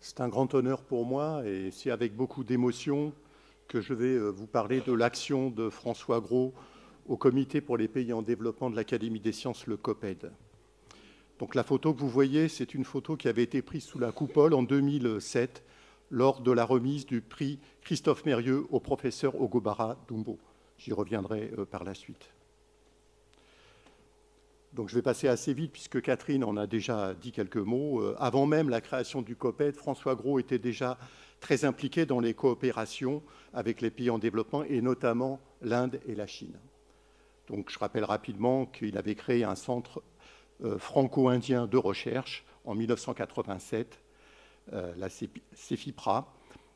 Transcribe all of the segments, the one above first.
C'est un grand honneur pour moi et c'est avec beaucoup d'émotion que je vais vous parler de l'action de François Gros au Comité pour les pays en développement de l'Académie des sciences, le COPED. Donc la photo que vous voyez, c'est une photo qui avait été prise sous la coupole en 2007 lors de la remise du prix Christophe Mérieux au professeur Ogobara Dumbo. J'y reviendrai par la suite. Donc je vais passer assez vite puisque Catherine en a déjà dit quelques mots. Avant même la création du COPED, François Gros était déjà très impliqué dans les coopérations avec les pays en développement et notamment l'Inde et la Chine. Donc je rappelle rapidement qu'il avait créé un centre franco-indien de recherche en 1987, la CEFIPRA,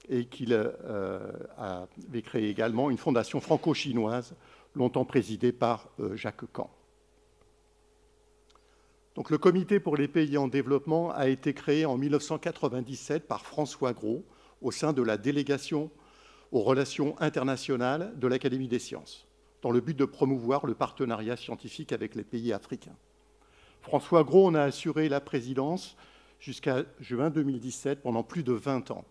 et qu'il avait créé également une fondation franco-chinoise longtemps présidée par Jacques Camp. Donc, le Comité pour les pays en développement a été créé en 1997 par François Gros au sein de la délégation aux relations internationales de l'Académie des sciences, dans le but de promouvoir le partenariat scientifique avec les pays africains. François Gros en a assuré la présidence jusqu'à juin 2017 pendant plus de 20 ans,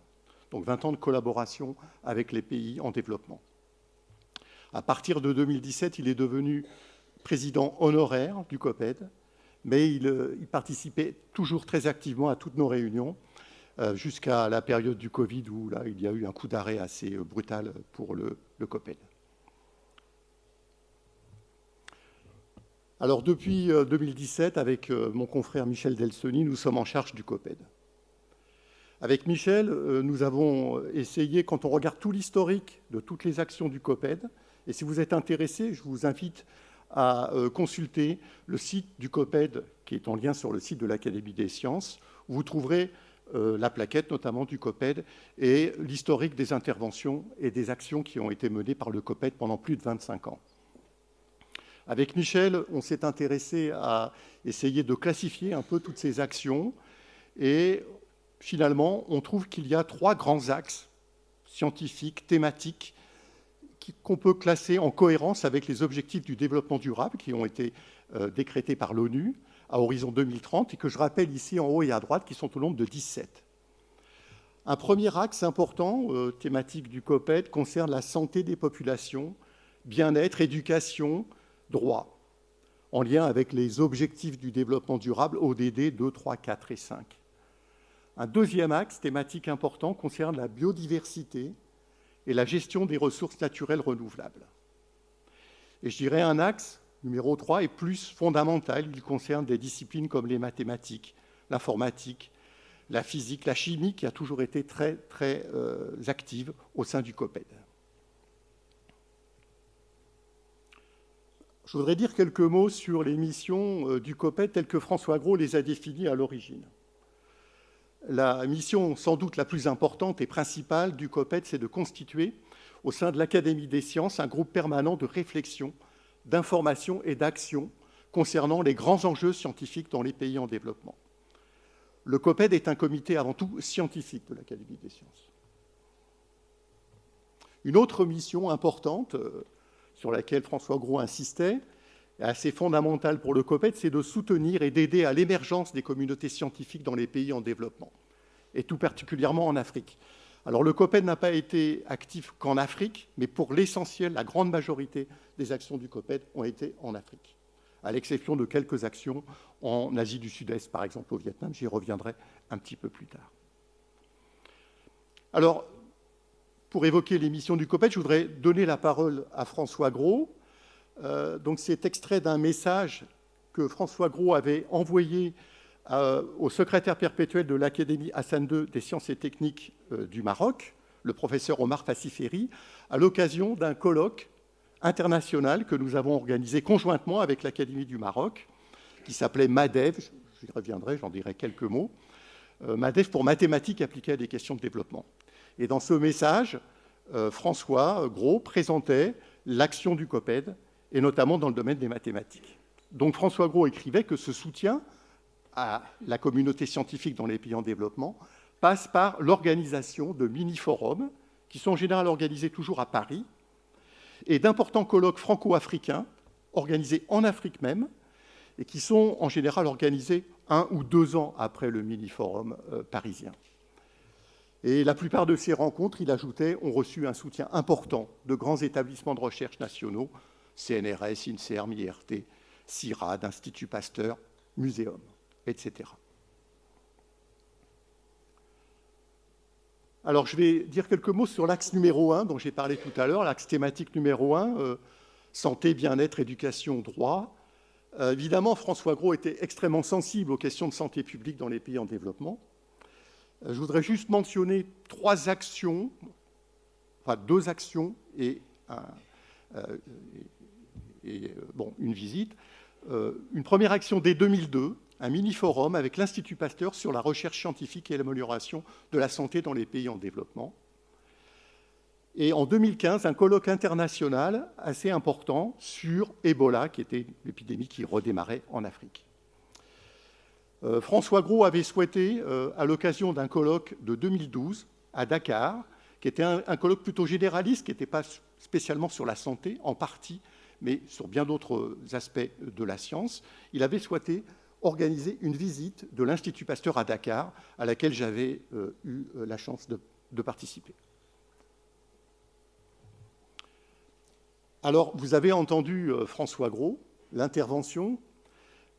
donc 20 ans de collaboration avec les pays en développement. À partir de 2017, il est devenu président honoraire du COPED, mais il participait toujours très activement à toutes nos réunions, jusqu'à la période du Covid, où là, il y a eu un coup d'arrêt assez brutal pour le COPED. Alors, depuis 2017, avec mon confrère Michel Delseny, nous sommes en charge du COPED. Avec Michel, nous avons essayé, quand on regarde tout l'historique de toutes les actions du COPED, et si vous êtes intéressé, je vous invite à consulter le site du COPED, qui est en lien sur le site de l'Académie des sciences, où vous trouverez la plaquette notamment du COPED et l'historique des interventions et des actions qui ont été menées par le COPED pendant plus de 25 ans. Avec Michel, on s'est intéressé à essayer de classifier un peu toutes ces actions et finalement, on trouve qu'il y a 3 grands axes scientifiques, thématiques, qu'on peut classer en cohérence avec les objectifs du développement durable qui ont été décrétés par l'ONU à horizon 2030 et que je rappelle ici en haut et à droite, qui sont au nombre de 17. Un premier axe important, thématique du COPED, concerne la santé des populations, bien-être, éducation, droit, en lien avec les objectifs du développement durable ODD 2, 3, 4 et 5. Un deuxième axe thématique important concerne la biodiversité et la gestion des ressources naturelles renouvelables. Et je dirais un axe, numéro 3, est plus fondamental. Il concerne des disciplines comme les mathématiques, l'informatique, la physique, la chimie, qui a toujours été très, très active au sein du COPED. Je voudrais dire quelques mots sur les missions du COPED telles que François Gros les a définies à l'origine. La mission sans doute la plus importante et principale du COPED, c'est de constituer au sein de l'Académie des sciences un groupe permanent de réflexion, d'information et d'action concernant les grands enjeux scientifiques dans les pays en développement. Le COPED est un comité avant tout scientifique de l'Académie des sciences. Une autre mission importante sur laquelle François Gros insistait, assez fondamentale pour le COPED, c'est de soutenir et d'aider à l'émergence des communautés scientifiques dans les pays en développement, et tout particulièrement en Afrique. Alors le COPED n'a pas été actif qu'en Afrique, mais pour l'essentiel, la grande majorité des actions du COPED ont été en Afrique, à l'exception de quelques actions en Asie du Sud-Est, par exemple au Vietnam, j'y reviendrai un petit peu plus tard. Alors, pour évoquer les missions du COPED, je voudrais donner la parole à François Gros. Donc c'est extrait d'un message que François Gros avait envoyé au secrétaire perpétuel de l'Académie Hassan II des sciences et techniques du Maroc, le professeur Omar Fassiferi, à l'occasion d'un colloque international que nous avons organisé conjointement avec l'Académie du Maroc, qui s'appelait MADEV, j'y reviendrai, j'en dirai quelques mots, MADEV pour mathématiques appliquées à des questions de développement. Et dans ce message, François Gros présentait l'action du COPED, et notamment dans le domaine des mathématiques. Donc François Gros écrivait que ce soutien à la communauté scientifique dans les pays en développement passe par l'organisation de mini-forums, qui sont en général organisés toujours à Paris, et d'importants colloques franco-africains, organisés en Afrique même, et qui sont en général organisés 1 ou 2 ans après le mini-forum parisien. Et la plupart de ces rencontres, il ajoutait, ont reçu un soutien important de grands établissements de recherche nationaux, CNRS, INSERM, IRT, CIRAD, Institut Pasteur, Muséum, etc. Alors, je vais dire quelques mots sur l'axe numéro 1 dont j'ai parlé tout à l'heure, l'axe thématique numéro 1, santé, bien-être, éducation, droit. Évidemment, François Gros était extrêmement sensible aux questions de santé publique dans les pays en développement. Je voudrais juste mentionner 3 actions, enfin 2 actions et une visite. Une première action dès 2002, un mini-forum avec l'Institut Pasteur sur la recherche scientifique et l'amélioration de la santé dans les pays en développement. Et en 2015, un colloque international assez important sur Ebola, qui était l'épidémie qui redémarrait en Afrique. François Gros avait souhaité, à l'occasion d'un colloque de 2012 à Dakar, qui était un colloque plutôt généraliste, qui n'était pas spécialement sur la santé, en partie, mais sur bien d'autres aspects de la science, il avait souhaité organiser une visite de l'Institut Pasteur à Dakar, à laquelle j'avais eu la chance de participer. Alors, vous avez entendu François Gros, l'intervention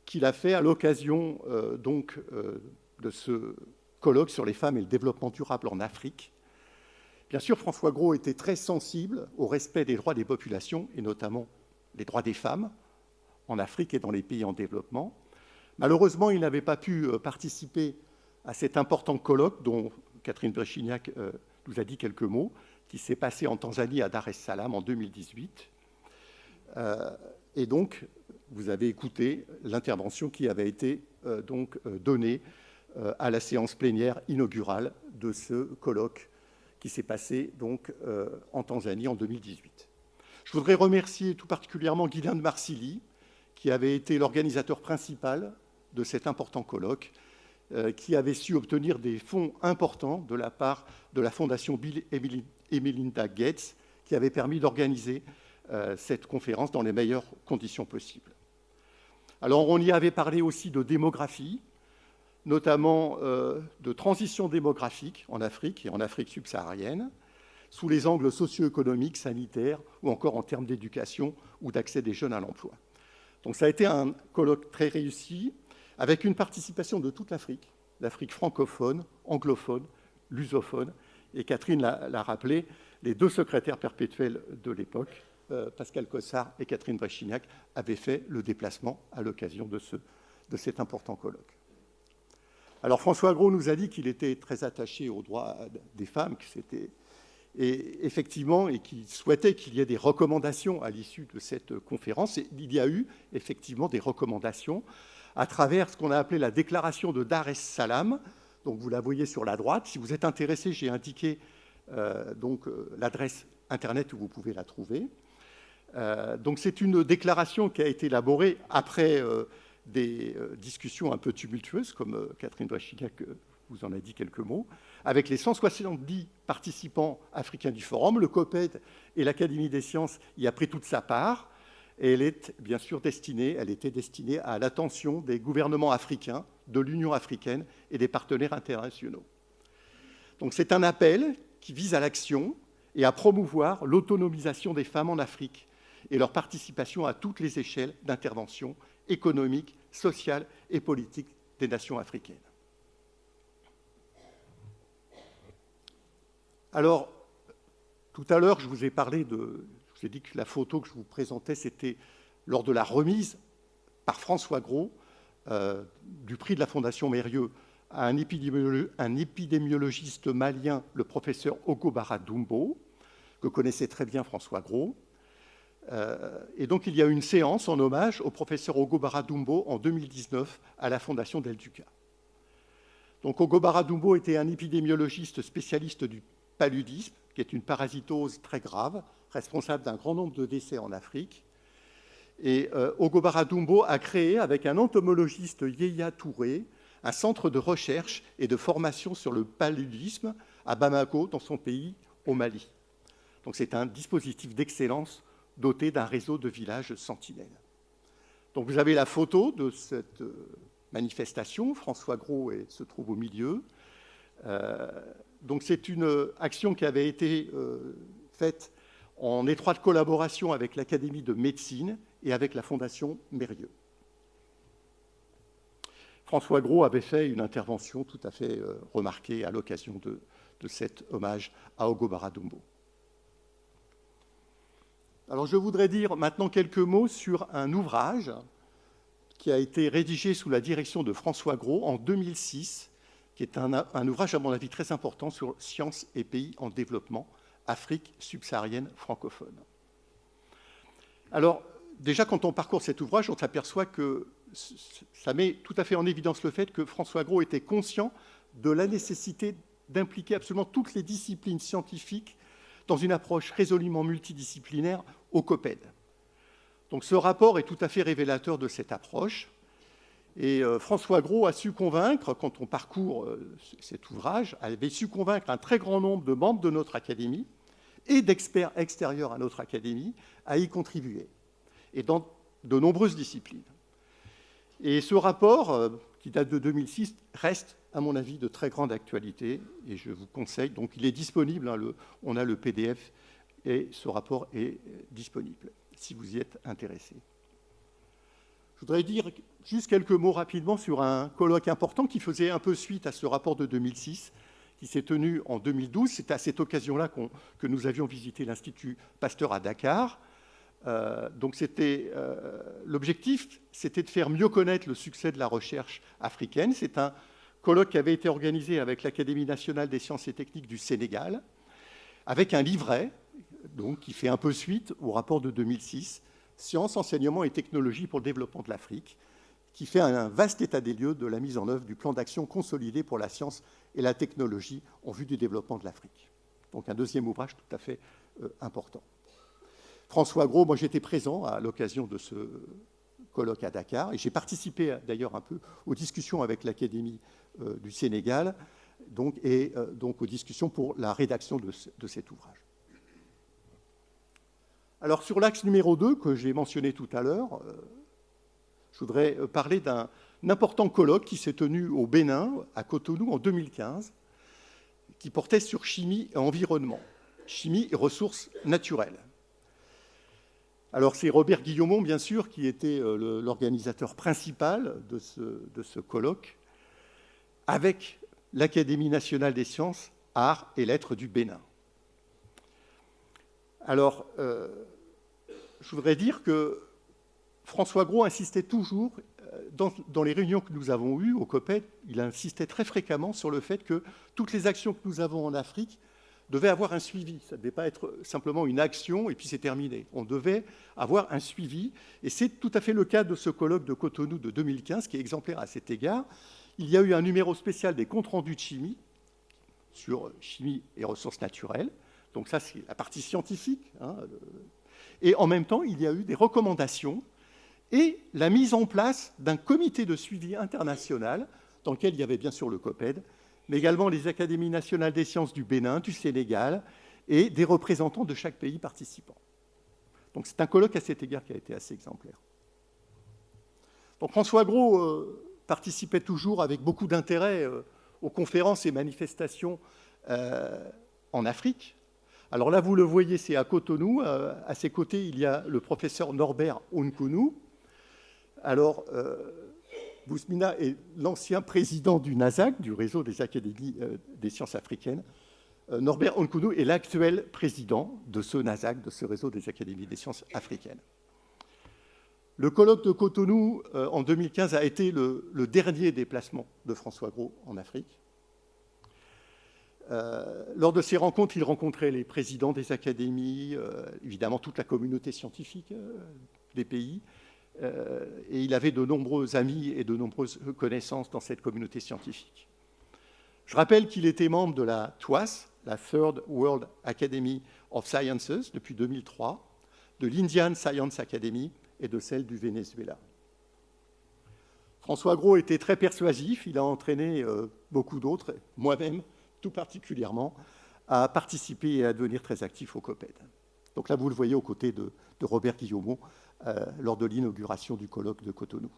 qu'il a fait à l'occasion de ce colloque sur les femmes et le développement durable en Afrique. Bien sûr, François Gros était très sensible au respect des droits des populations, et notamment les droits des femmes, en Afrique et dans les pays en développement. Malheureusement, il n'avait pas pu participer à cet important colloque dont Catherine Bréchignac nous a dit quelques mots, qui s'est passé en Tanzanie à Dar es Salaam en 2018. Et donc, vous avez écouté l'intervention qui avait été donnée à la séance plénière inaugurale de ce colloque qui s'est passé en Tanzanie en 2018. Je voudrais remercier tout particulièrement Guylain de Marcilly, qui avait été l'organisateur principal de cet important colloque, qui avait su obtenir des fonds importants de la part de la Fondation Bill et Melinda Gates, qui avait permis d'organiser cette conférence dans les meilleures conditions possibles. Alors, on y avait parlé aussi de démographie, notamment de transition démographique en Afrique et en Afrique subsaharienne, sous les angles socio-économiques, sanitaires ou encore en termes d'éducation ou d'accès des jeunes à l'emploi. Donc ça a été un colloque très réussi, avec une participation de toute l'Afrique, l'Afrique francophone, anglophone, lusophone. Et Catherine l'a rappelé, les 2 secrétaires perpétuels de l'époque, Pascal Cossard et Catherine Bréchignac, avaient fait le déplacement à l'occasion de cet important colloque. Alors François Gros nous a dit qu'il était très attaché aux droits des femmes, et effectivement, et qu'il souhaitait qu'il y ait des recommandations à l'issue de cette conférence. Et il y a eu effectivement des recommandations à travers ce qu'on a appelé la déclaration de Dar es Salaam. Donc vous la voyez sur la droite. Si vous êtes intéressé, j'ai indiqué l'adresse Internet où vous pouvez la trouver. Donc c'est une déclaration qui a été élaborée après des discussions un peu tumultueuses, comme Catherine Bréchignac vous en a dit quelques mots, avec les 170 participants africains du forum. Le COPED et l'Académie des sciences y a pris toute sa part, et elle est bien sûr destinée à l'attention des gouvernements africains, de l'Union africaine et des partenaires internationaux. Donc c'est un appel qui vise à l'action et à promouvoir l'autonomisation des femmes en Afrique et leur participation à toutes les échelles d'intervention économique, sociale et politique des nations africaines. Alors, tout à l'heure, je vous ai dit que la photo que je vous présentais, c'était lors de la remise par François Gros du prix de la Fondation Mérieux à un épidémiologiste malien, le professeur Ogobara Dumbo, que connaissait très bien François Gros. Et donc, il y a eu une séance en hommage au professeur Ogobara Dumbo en 2019 à la Fondation Del Duca. Donc, Ogobara Dumbo était un épidémiologiste spécialiste du paludisme, qui est une parasitose très grave, responsable d'un grand nombre de décès en Afrique. Et Ogobara Dumbo a créé, avec un entomologiste Yéya Touré, un centre de recherche et de formation sur le paludisme à Bamako, dans son pays, au Mali. Donc c'est un dispositif d'excellence doté d'un réseau de villages sentinelles. Donc vous avez la photo de cette manifestation. François Gros se trouve au milieu. Donc c'est une action qui avait été faite en étroite collaboration avec l'Académie de médecine et avec la Fondation Mérieux. François Gros avait fait une intervention tout à fait remarquée à l'occasion de cet hommage à Ogo Barra-Dumbo. Alors je voudrais dire maintenant quelques mots sur un ouvrage qui a été rédigé sous la direction de François Gros en 2006, qui est un ouvrage à mon avis très important sur sciences et pays en développement, Afrique subsaharienne francophone. Alors déjà quand on parcourt cet ouvrage, on s'aperçoit que ça met tout à fait en évidence le fait que François Gros était conscient de la nécessité d'impliquer absolument toutes les disciplines scientifiques dans une approche résolument multidisciplinaire au COPED. Donc ce rapport est tout à fait révélateur de cette approche. Et François Gros a su convaincre, quand on parcourt cet ouvrage, avait su convaincre un très grand nombre de membres de notre académie et d'experts extérieurs à notre académie à y contribuer, et dans de nombreuses disciplines. Et ce rapport, qui date de 2006, reste, à mon avis, de très grande actualité, et je vous conseille, donc il est disponible, hein, on a le PDF, et ce rapport est disponible, si vous y êtes intéressé. Je voudrais dire juste quelques mots rapidement sur un colloque important qui faisait un peu suite à ce rapport de 2006, qui s'est tenu en 2012. C'est à cette occasion-là que nous avions visité l'Institut Pasteur à Dakar. Donc l'objectif, c'était de faire mieux connaître le succès de la recherche africaine. C'est un colloque qui avait été organisé avec l'Académie nationale des sciences et techniques du Sénégal, avec un livret donc, qui fait un peu suite au rapport de 2006, Sciences, enseignement et technologie pour le développement de l'Afrique, qui fait un vaste état des lieux de la mise en œuvre du plan d'action consolidé pour la science et la technologie en vue du développement de l'Afrique. Donc un deuxième ouvrage tout à fait important. François Gros, moi j'étais présent à l'occasion de ce colloque à Dakar, et j'ai participé d'ailleurs un peu aux discussions avec l'Académie du Sénégal, donc aux discussions pour la rédaction de cet ouvrage. Alors sur l'axe numéro 2, que j'ai mentionné tout à l'heure, je voudrais parler d'un important colloque qui s'est tenu au Bénin, à Cotonou, en 2015, qui portait sur chimie et environnement, chimie et ressources naturelles. Alors c'est Robert Guillaumont, bien sûr, qui était l'organisateur principal de ce colloque, avec l'Académie nationale des sciences, arts et lettres du Bénin. Alors, je voudrais dire que François Gros insistait toujours, dans les réunions que nous avons eues au COPED, il insistait très fréquemment sur le fait que toutes les actions que nous avons en Afrique devaient avoir un suivi. Ça ne devait pas être simplement une action et puis c'est terminé. On devait avoir un suivi. Et c'est tout à fait le cas de ce colloque de Cotonou de 2015, qui est exemplaire à cet égard. Il y a eu un numéro spécial des comptes rendus de chimie, sur chimie et ressources naturelles. Donc ça, c'est la partie scientifique. Hein. Et en même temps, il y a eu des recommandations et la mise en place d'un comité de suivi international, dans lequel il y avait bien sûr le COPED, mais également les académies nationales des sciences du Bénin, du Sénégal, et des représentants de chaque pays participant. Donc c'est un colloque à cet égard qui a été assez exemplaire. Donc François Gros participait toujours avec beaucoup d'intérêt aux conférences et manifestations en Afrique. Alors là, vous le voyez, c'est à Cotonou. À ses côtés, il y a le professeur Norbert Onkounou. Alors, Bousmina est l'ancien président du NASAC, du réseau des académies des sciences africaines. Norbert Onkounou est l'actuel président de ce NASAC, de ce réseau des académies des sciences africaines. Le colloque de Cotonou, en 2015, a été le dernier déplacement de François Gros en Afrique. Lors de ces rencontres, il rencontrait les présidents des académies, évidemment toute la communauté scientifique des pays, et il avait de nombreux amis et de nombreuses connaissances dans cette communauté scientifique. Je rappelle qu'il était membre de la TWAS, la Third World Academy of Sciences, depuis 2003, de l'Indian Science Academy et de celle du Venezuela. François Gros était très persuasif, il a entraîné beaucoup d'autres, moi-même, tout particulièrement, à participer et à devenir très actif au COPED. Donc là, vous le voyez aux côtés de Robert Guillaumont lors de l'inauguration du colloque de Cotonou.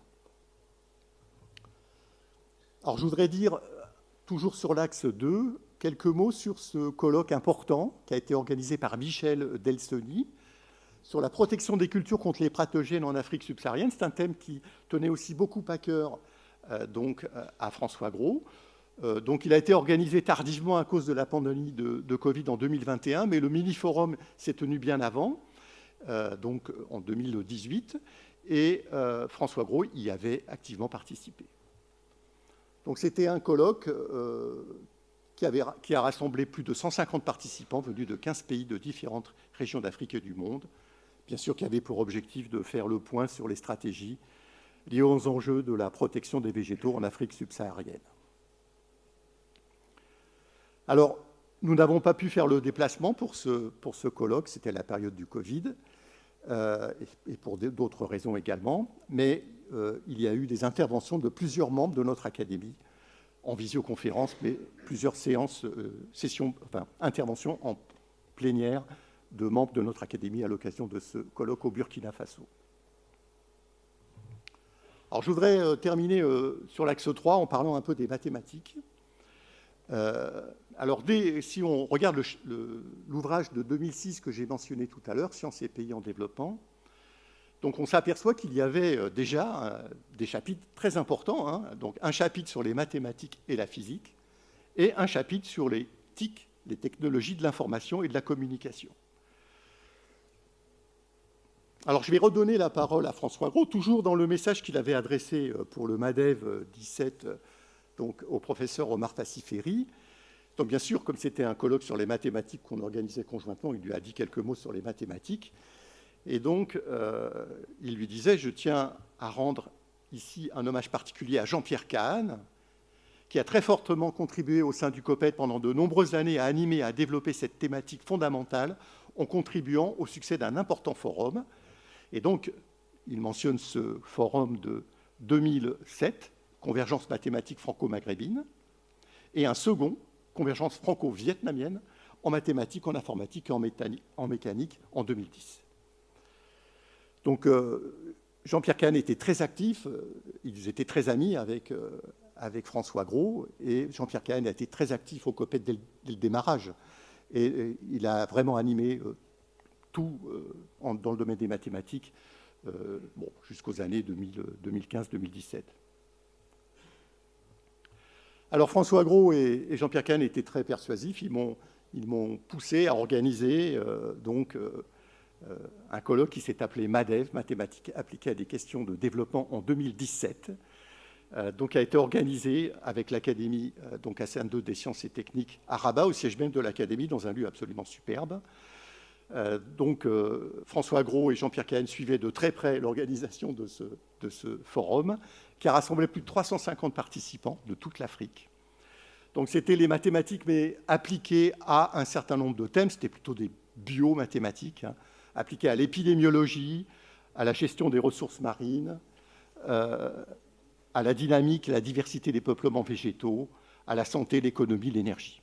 Alors, je voudrais dire toujours sur l'axe 2, quelques mots sur ce colloque important qui a été organisé par Michel Delseny sur la protection des cultures contre les pathogènes en Afrique subsaharienne. C'est un thème qui tenait aussi beaucoup à cœur à François Gros. Donc, il a été organisé tardivement à cause de la pandémie de Covid en 2021, mais le mini-forum s'est tenu bien avant, donc en 2018, et François Gros y avait activement participé. Donc, c'était un colloque qui a rassemblé plus de 150 participants venus de 15 pays de différentes régions d'Afrique et du monde, bien sûr qui avait pour objectif de faire le point sur les stratégies liées aux enjeux de la protection des végétaux en Afrique subsaharienne. Alors, nous n'avons pas pu faire le déplacement pour ce colloque, c'était la période du Covid, et pour d'autres raisons également, mais il y a eu des interventions de plusieurs membres de notre académie en visioconférence, mais plusieurs interventions en plénière de membres de notre académie à l'occasion de ce colloque au Burkina Faso. Alors, je voudrais terminer sur l'axe 3 en parlant un peu des mathématiques. Alors, si on regarde l'ouvrage de 2006 que j'ai mentionné tout à l'heure, Sciences et pays en développement, donc on s'aperçoit qu'il y avait déjà des chapitres très importants, hein, donc un chapitre sur les mathématiques et la physique, et un chapitre sur les TIC, les technologies de l'information et de la communication. Alors, je vais redonner la parole à François Gros, toujours dans le message qu'il avait adressé pour le MADEV 17, donc au professeur Omar Tassiferi. Donc, bien sûr, comme c'était un colloque sur les mathématiques qu'on organisait conjointement, il lui a dit quelques mots sur les mathématiques. Et donc, il lui disait « Je tiens à rendre ici un hommage particulier à Jean-Pierre Kahn, qui a très fortement contribué au sein du COPED pendant de nombreuses années à animer et à développer cette thématique fondamentale en contribuant au succès d'un important forum. » Et donc, il mentionne ce forum de 2007, Convergence mathématique franco-maghrébine, et un second, Convergence franco-vietnamienne, en mathématiques, en informatique et en mécanique en 2010. Donc, Jean-Pierre Kahn était très actif, ils étaient très amis avec François Gros, et Jean-Pierre Kahn a été très actif au COPED dès le démarrage. Et il a vraiment animé tout dans le domaine des mathématiques jusqu'aux années 2015-2017. Alors François Gros et Jean-Pierre Kahn étaient très persuasifs. Ils m'ont poussé à organiser un colloque qui s'est appelé MADEV, Mathématiques appliquées à des questions de développement, en 2017, donc a été organisé avec l'Académie ACN2 des sciences et techniques à Rabat, au siège même de l'Académie, dans un lieu absolument superbe. François Gros et Jean-Pierre Kahn suivaient de très près l'organisation de ce forum, qui a rassemblé plus de 350 participants de toute l'Afrique. Donc c'était les mathématiques, mais appliquées à un certain nombre de thèmes. C'était plutôt des biomathématiques, hein, appliquées à l'épidémiologie, à la gestion des ressources marines, à la dynamique et la diversité des peuplements végétaux, à la santé, l'économie, l'énergie.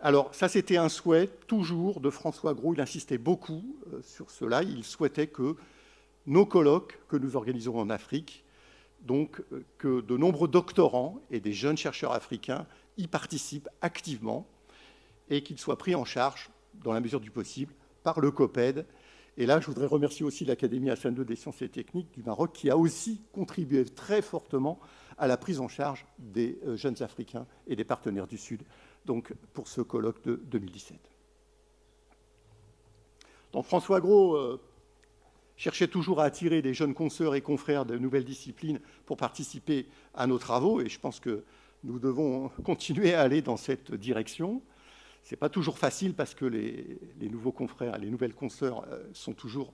Alors, ça, c'était un souhait, toujours, de François Gros. Il insistait beaucoup sur cela. Il souhaitait que nos colloques que nous organisons en Afrique, donc que de nombreux doctorants et des jeunes chercheurs africains y participent activement et qu'ils soient pris en charge, dans la mesure du possible, par le COPED. Et là, je voudrais remercier aussi l'Académie ACN2 des sciences et techniques du Maroc, qui a aussi contribué très fortement à la prise en charge des jeunes Africains et des partenaires du Sud, donc pour ce colloque de 2017. Donc François Gros cherchait toujours à attirer des jeunes consoeurs et confrères de nouvelles disciplines pour participer à nos travaux, et je pense que nous devons continuer à aller dans cette direction. Ce n'est pas toujours facile parce que les nouveaux confrères, les nouvelles consoeurs sont toujours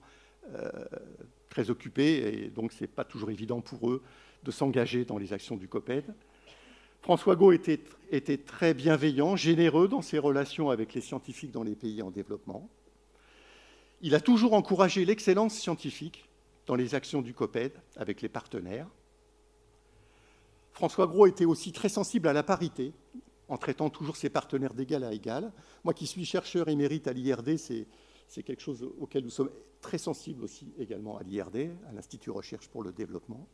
très occupés, et donc ce n'est pas toujours évident pour eux de s'engager dans les actions du COPED. François Gros était très bienveillant, généreux dans ses relations avec les scientifiques dans les pays en développement. Il a toujours encouragé l'excellence scientifique dans les actions du COPED avec les partenaires. François Gros était aussi très sensible à la parité, en traitant toujours ses partenaires d'égal à égal. Moi qui suis chercheur émérite à l'IRD, c'est quelque chose auquel nous sommes très sensibles aussi également à l'IRD, à l'Institut Recherche pour le Développement.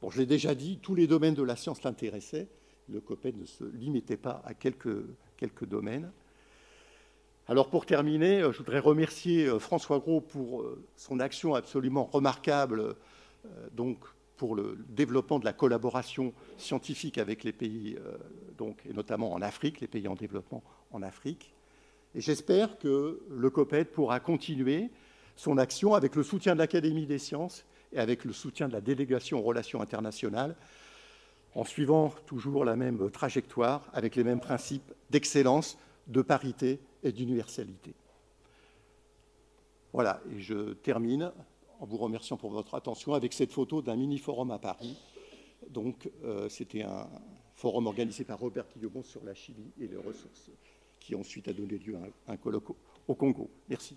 Bon, je l'ai déjà dit, tous les domaines de la science l'intéressaient, Le COPED ne se limitait pas à quelques domaines. Alors pour terminer, je voudrais remercier François Gros pour son action absolument remarquable donc pour le développement de la collaboration scientifique avec les pays, et notamment en Afrique, les pays en développement en Afrique. Et j'espère que le COPED pourra continuer son action avec le soutien de l'Académie des sciences et avec le soutien de la délégation aux relations internationales, en suivant toujours la même trajectoire, avec les mêmes principes d'excellence, de parité et d'universalité. Voilà, et je termine en vous remerciant pour votre attention avec cette photo d'un mini-forum à Paris. Donc, c'était un forum organisé par Robert Guillaume sur la Chili et les ressources, qui ensuite a donné lieu à un colloque au Congo. Merci.